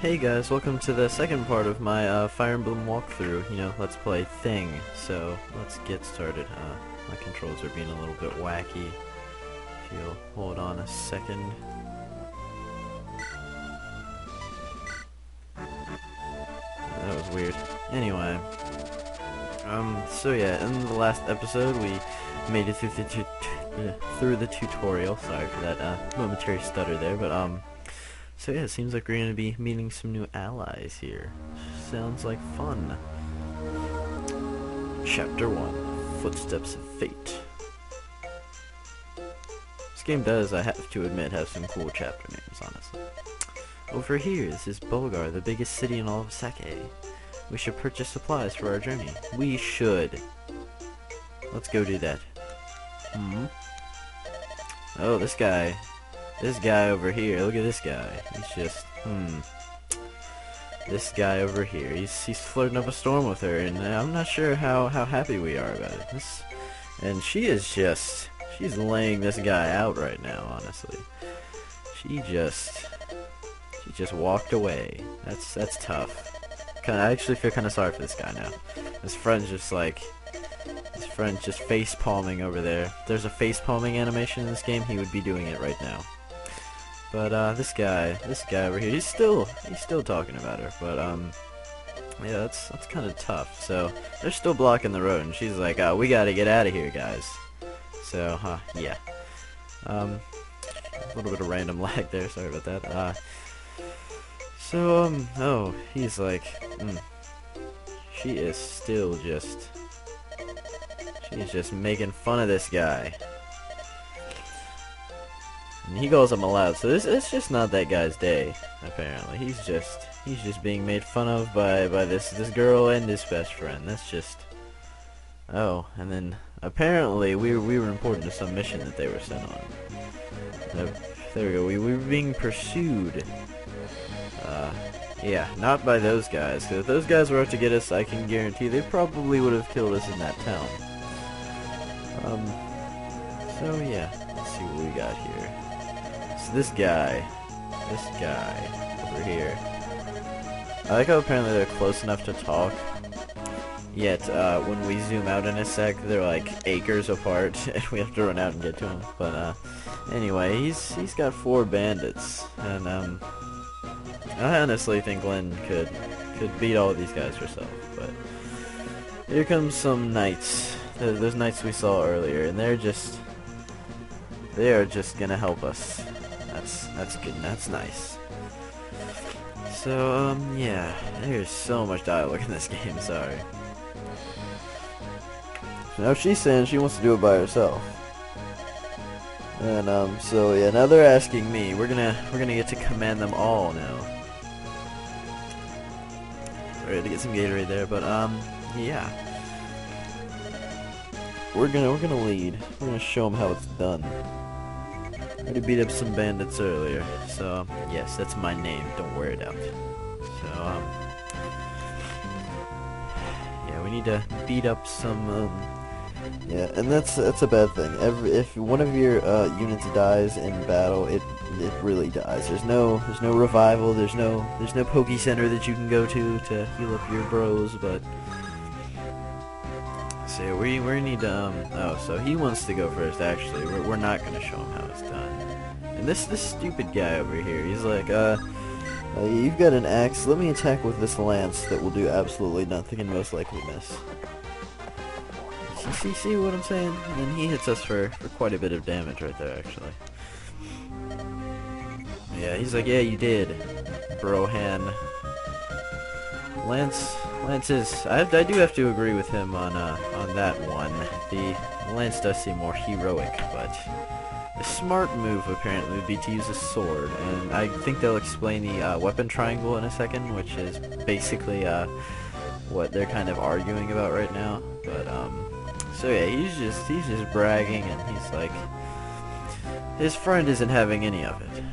Hey guys, welcome to the second part of my Fire Emblem walkthrough, let's play thing. So, let's get started. My controls are being a little bit wacky. If you'll hold on a second. That was weird. Anyway, so yeah, in the last episode we made it through the tutorial. Sorry for that momentary stutter there, but so yeah, it seems like we're going to be meeting some new allies here. Sounds like fun. Chapter 1, Footsteps of Fate. This game does, I have to admit, have some cool chapter names, honestly. Over here, this is Bulgar, the biggest city in all of Sake. We should purchase supplies for our journey. We should. Let's go do that. Oh, this guy over here, look at this guy. He's just, This guy over here, he's flirting up a storm with her, and I'm not sure how happy we are about it. And she's laying this guy out right now, honestly. She just walked away. That's tough. I actually feel kind of sorry for this guy now. His friend's just face palming over there. If there's a face palming animation in this game, he would be doing it right now. But this guy over here, he's still talking about her. But yeah, that's kind of tough. So they're still blocking the road, and she's like, we gotta get out of here, guys. So yeah, a little bit of random lag there. Sorry about that. Oh, he's like, she's just making fun of this guy. And he calls him aloud, so it's just not that guy's day, apparently. He's just being made fun of by this girl and his best friend. That's just... Oh, and then apparently we were important to some mission that they were sent on. There we go, we were being pursued. Yeah, not by those guys, because if those guys were out to get us, I can guarantee they probably would have killed us in that town. So yeah, let's see what we got here. So this guy over here. I like how apparently they're close enough to talk, yet when we zoom out in a sec, they're like acres apart, and we have to run out and get to them. But anyway, he's got 4 bandits, and I honestly think Lynn could beat all of these guys herself. But here comes some knights. Those knights we saw earlier, and they are just gonna help us. That's good. That's nice. So yeah, there's so much dialogue in this game. Sorry. So now she's saying she wants to do it by herself. And so yeah, now they're asking me. We're gonna get to command them all now. Sorry to get some Gatorade there, but yeah. We're gonna lead. We're gonna show them how it's done. I already beat up some bandits earlier, so yes, that's my name. Don't wear it out. So yeah, we need to beat up some. Yeah, and that's a bad thing. If one of your units dies in battle, it really dies. There's no revival. There's no Poke Center that you can go to heal up your bros, but. So we need to, oh, so he wants to go first, actually. We're not going to show him how it's done. And this stupid guy over here, he's like, you've got an axe, let me attack with this lance that will do absolutely nothing and most likely miss. See what I'm saying? And he hits us for quite a bit of damage right there, actually. Yeah, he's like, yeah, you did, Brohan. Lance is... I do have to agree with him on that one. The Lance does seem more heroic, but the smart move apparently would be to use a sword, and I think they'll explain the weapon triangle in a second, which is basically what they're kind of arguing about right now. But so yeah, he's just bragging, and he's like, his friend isn't having any of it.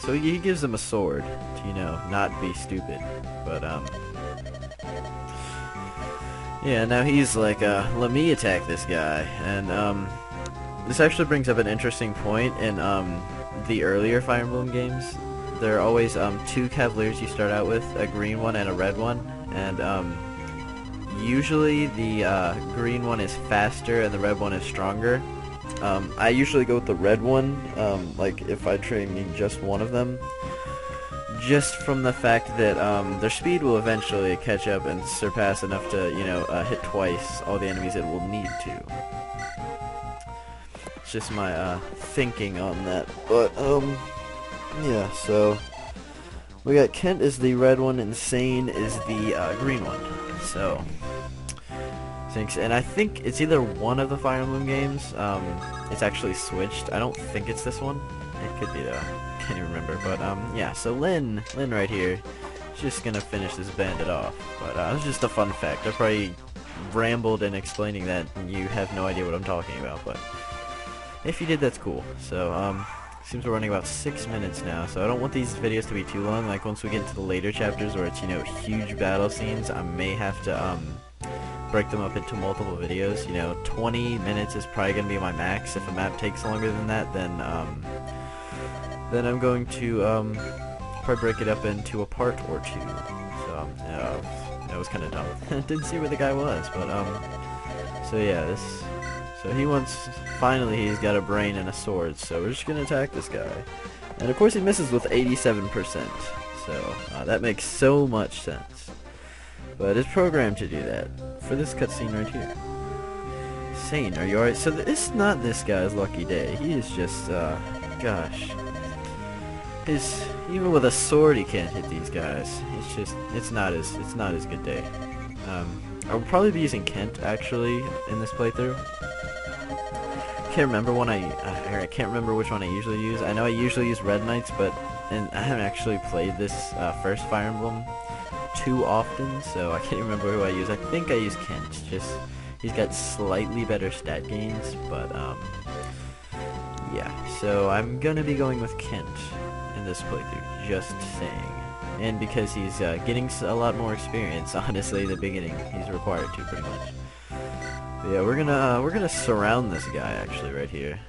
So he gives him a sword to, not be stupid. But, yeah, now he's like, let me attack this guy. And, this actually brings up an interesting point in, the earlier Fire Emblem games. there are always two cavaliers you start out with, a green one and a red one, and usually the green one is faster and the red one is stronger. I usually go with the red one, like if I train just one of them, just from the fact that their speed will eventually catch up and surpass enough to, you know, hit twice all the enemies it will need to. It's just my thinking on that. But yeah, so we got Kent is the red one, Insane is the green one. So thanks, and I think it's either one of the Fire Emblem games. It's actually switched. I don't think it's this one. It could be though. Can't even remember. But yeah. So Lynn right here, is just gonna finish this bandit off. But it's just a fun fact. I probably rambled in explaining that, and you have no idea what I'm talking about. But if you did, that's cool. So seems we're running about 6 minutes now. So I don't want these videos to be too long. Like once we get into the later chapters where it's, you know, huge battle scenes, I may have to break them up into multiple videos. You know, 20 minutes is probably gonna be my max. If a map takes longer than that, then I'm going to probably break it up into a part or two. So that was kind of dumb. Didn't see where the guy was, but so yeah, so he wants, finally he's got a brain and a sword, so we're just gonna attack this guy, and of course he misses with 87%. So that makes so much sense. But it's programmed to do that for this cutscene right here. Sane, are you alright? So it's not this guy's lucky day. He is just, gosh. Even with a sword he can't hit these guys. It's not his good day. I'll probably be using Kent actually in this playthrough. Can't remember I can't remember which one I usually use. I know I usually use Red Knights, and I haven't actually played this first Fire Emblem too often, so I can't remember who I use. I think I use Kent. Just he's got slightly better stat gains, but yeah. So I'm gonna be going with Kent in this playthrough, just saying. And because he's getting a lot more experience, honestly, at the beginning he's required to pretty much. But yeah, we're gonna surround this guy actually right here.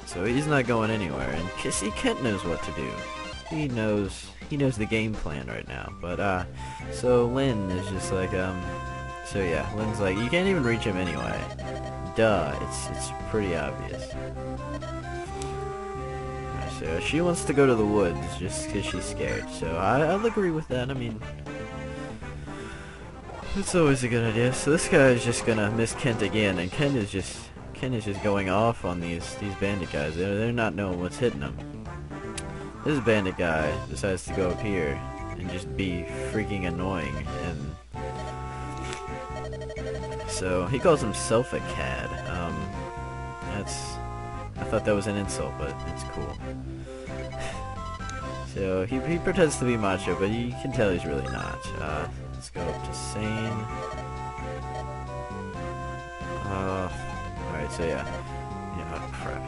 So he's not going anywhere, and see, Kent knows what to do. He knows the game plan right now. But so Lynn is just like so yeah, Lynn's like, you can't even reach him anyway. Duh, it's pretty obvious. So she wants to go to the woods just because she's scared. So I'll agree with that. I mean, it's always a good idea. So this guy is just gonna miss Kent again, and Kent is just going off on these bandit guys. They're not knowing what's hitting them. This bandit guy decides to go up here and just be freaking annoying, and so he calls himself a cad. I thought that was an insult, but it's cool. So he pretends to be macho, but you can tell he's really not. Let's go up to Sane. Alright, so yeah. Oh crap.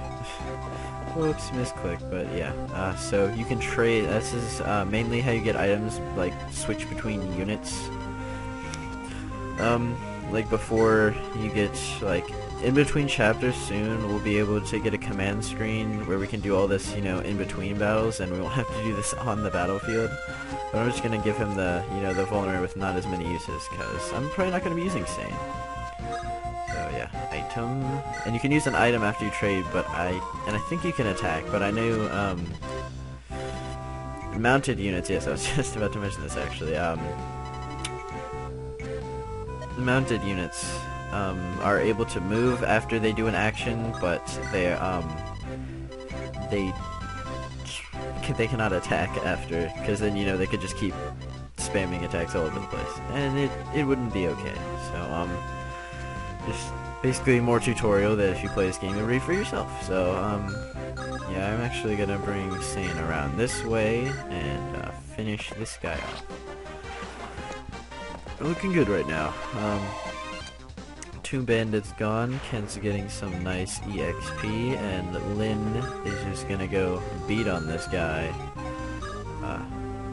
Whoops, misclick, but yeah. So you can trade. This is mainly how you get items, like switch between units. Like before you get, like, in between chapters soon, we'll be able to get a command screen where we can do all this, you know, in between battles, and we won't have to do this on the battlefield. But I'm just gonna give him the, you know, the vulnerable with not as many uses, because I'm probably not gonna be using Sane. So yeah, item, and you can use an item after you trade, but I think you can attack, but I know mounted units. Yes, I was just about to mention this actually. Mounted units are able to move after they do an action, but they cannot attack after, because then, you know, they could just keep spamming attacks all over the place, and it wouldn't be okay. So just basically more tutorial that if you play this game you'll read for yourself. So yeah, I'm actually gonna bring Sane around this way and finish this guy off. Looking good right now. Two bandits gone, Kent's getting some nice EXP, and Lynn is just gonna go beat on this guy.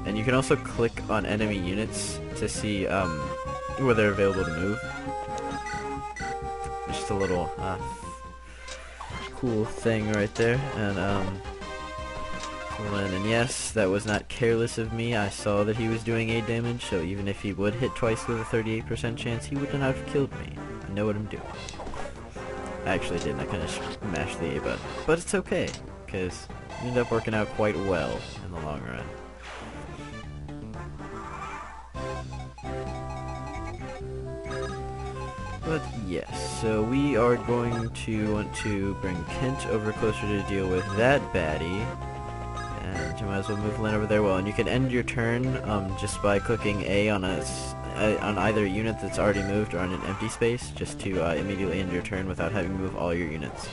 And you can also click on enemy units to see where they're available to move. Just a little cool thing right there. And Lynn, and yes, that was not careless of me. I saw that he was doing 8 damage, so even if he would hit twice with a 38% chance, he would not have killed me. I know what I'm doing. I actually didn't. I kind of mashed the A button. But it's okay, because it ended up working out quite well in the long run. But yes, so we are going to want to bring Kent over closer to deal with that baddie. And you might as well move Lynn over there. Well, and you can end your turn just by clicking A on on either unit that's already moved or on an empty space, just to immediately end your turn without having to move all your units.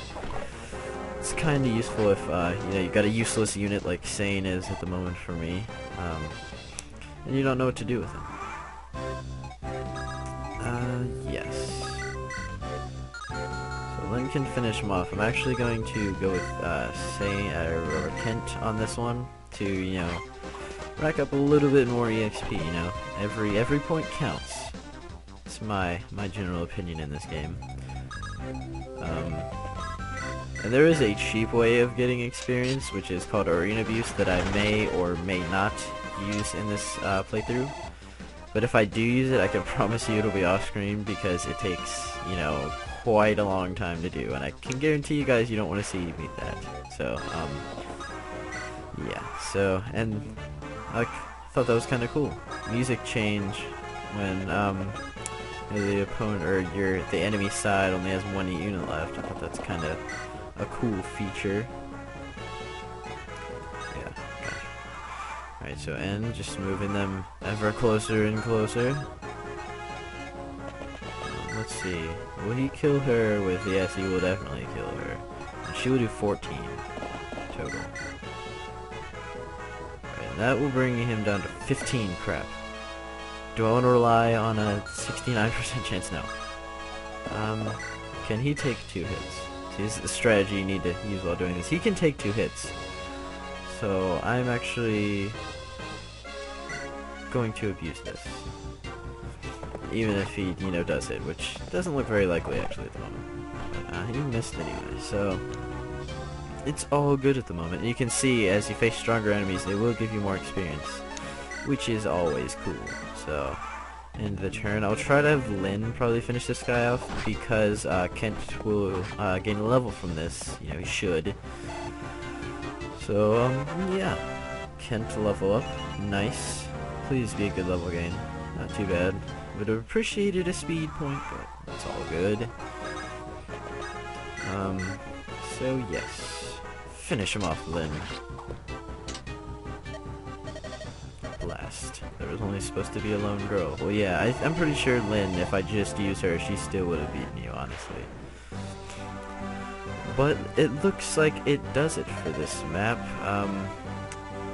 It's kind of useful if you know, you've got a useless unit like Sane is at the moment for me, and you don't know what to do with him. Yes. So Lynn can finish him off. I'm actually going to go with Sane or Kent on this one to, you know, rack up a little bit more EXP. You know, every point counts. It's my general opinion in this game. And there is a cheap way of getting experience, which is called Arena Boost, that I may or may not use in this playthrough. But if I do use it, I can promise you it'll be off screen because it takes, you know, quite a long time to do, and I can guarantee you guys you don't want to see me that. So, yeah. So, and I thought that was kind of cool. Music change when the opponent or the enemy side only has one unit left. I thought that's kind of a cool feature. Yeah. Okay. Alright, so N, just moving them ever closer and closer. Let's see. Will he kill her with... Yes, he will definitely kill her. And she will do 14 total. Alright, and that will bring him down to 15. Crap. Do I want to rely on a 69% chance? No. Can he take 2 hits? See, this is the strategy you need to use while doing this. He can take 2 hits. So, I'm actually going to abuse this. Even if he, you know, does hit, which doesn't look very likely actually at the moment. But, he missed anyway, so it's all good at the moment. And you can see as you face stronger enemies, they will give you more experience, which is always cool. So, end the turn. I'll try to have Lynn probably finish this guy off because Kent will gain a level from this. You know, he should. So, yeah. Kent level up. Nice. Please be a good level gain. Not too bad. Would have appreciated a speed point, but that's all good. So yes. Finish him off, Lynn. Blast. There was only supposed to be a lone girl. Well, yeah, I'm pretty sure Lynn, if I just use her, she still would have beaten you, honestly. But it looks like it does it for this map.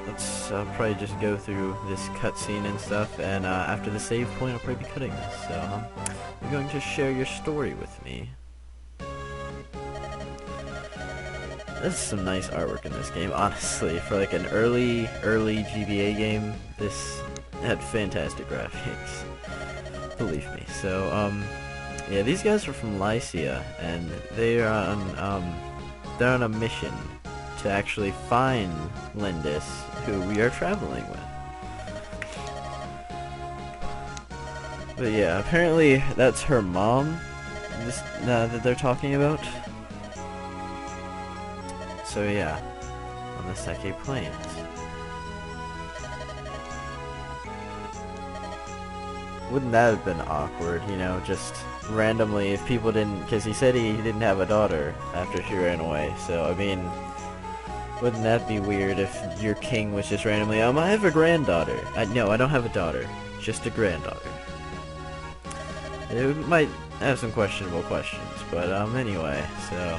Let's probably just go through this cutscene and stuff, and after the save point, I'll probably be cutting this. So, you're going to share your story with me. This is some nice artwork in this game, honestly. For like an early GBA game, this had fantastic graphics. Believe me. So, yeah, these guys are from Lycia, and they are they're on a mission to actually find Lindis, who we are traveling with. But yeah, apparently that's her mom that they're talking about. So yeah, on the Sake Plains. Wouldn't that have been awkward, you know, just randomly if people didn't, because he said he didn't have a daughter after she ran away, so I mean, wouldn't that be weird if your king was just randomly, I have a granddaughter. No, I don't have a daughter, just a granddaughter. It might have some questionable questions, but anyway, so,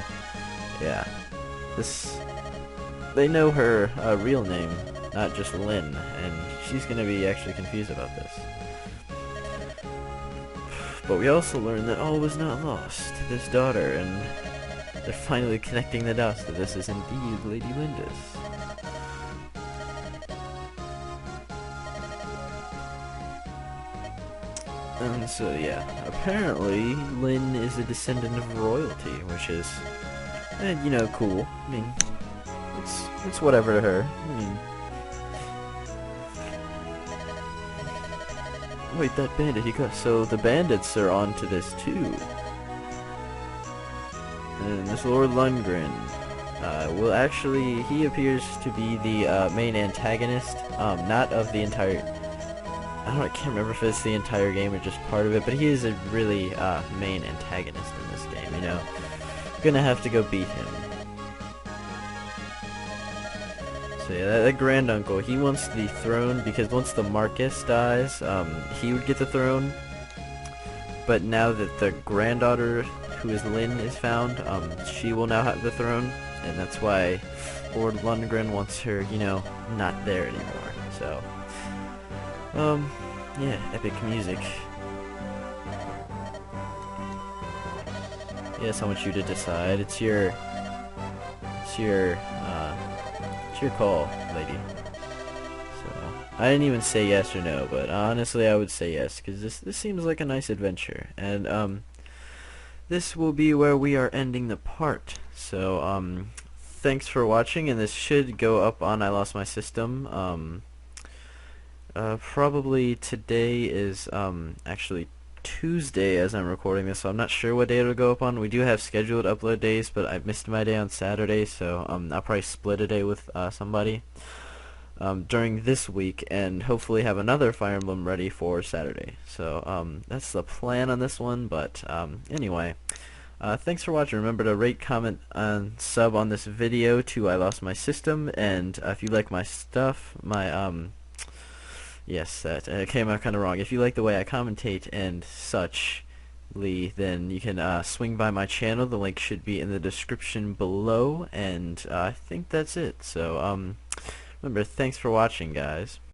yeah. They know her real name, not just Lynn, and she's gonna be actually confused about this. But we also learned that all was not lost to this daughter, and they're finally connecting the dots that this is indeed Lady Lindis. And so yeah, apparently Lynn is a descendant of royalty, which is, you know, cool. I mean, it's It's whatever to her. I mean, wait, that bandit, he got... So the bandits are onto this too. And this Lord Lundgren, well, actually, he appears to be the main antagonist, not of the entire... I can't remember if it's the entire game or just part of it, but he is a really main antagonist in this game, you know. Gonna have to go beat him. So yeah, that grand uncle, he wants the throne because once the Marcus dies, he would get the throne. But now that the granddaughter, who is Lynn, is found, she will now have the throne, and that's why Lord Lundgren wants her, you know, not there anymore. So, yeah, epic music. Yes, I want you to decide. It's your call, lady. So, I didn't even say yes or no, but honestly, I would say yes, because this seems like a nice adventure, and this will be where we are ending the part. So, thanks for watching, and this should go up on I Lost My System. Probably today is actually Tuesday as I'm recording this, so I'm not sure what day it'll go up on. We do have scheduled upload days, but I missed my day on Saturday, so I'll probably split a day with somebody during this week, and hopefully have another Fire Emblem ready for Saturday. So that's the plan on this one, but anyway, thanks for watching. Remember to rate, comment, and sub on this video to I Lost My System, and if you like my stuff, yes, that came out kind of wrong. If you like the way I commentate and such, then you can swing by my channel. The link should be in the description below, and I think that's it. So, remember, thanks for watching, guys.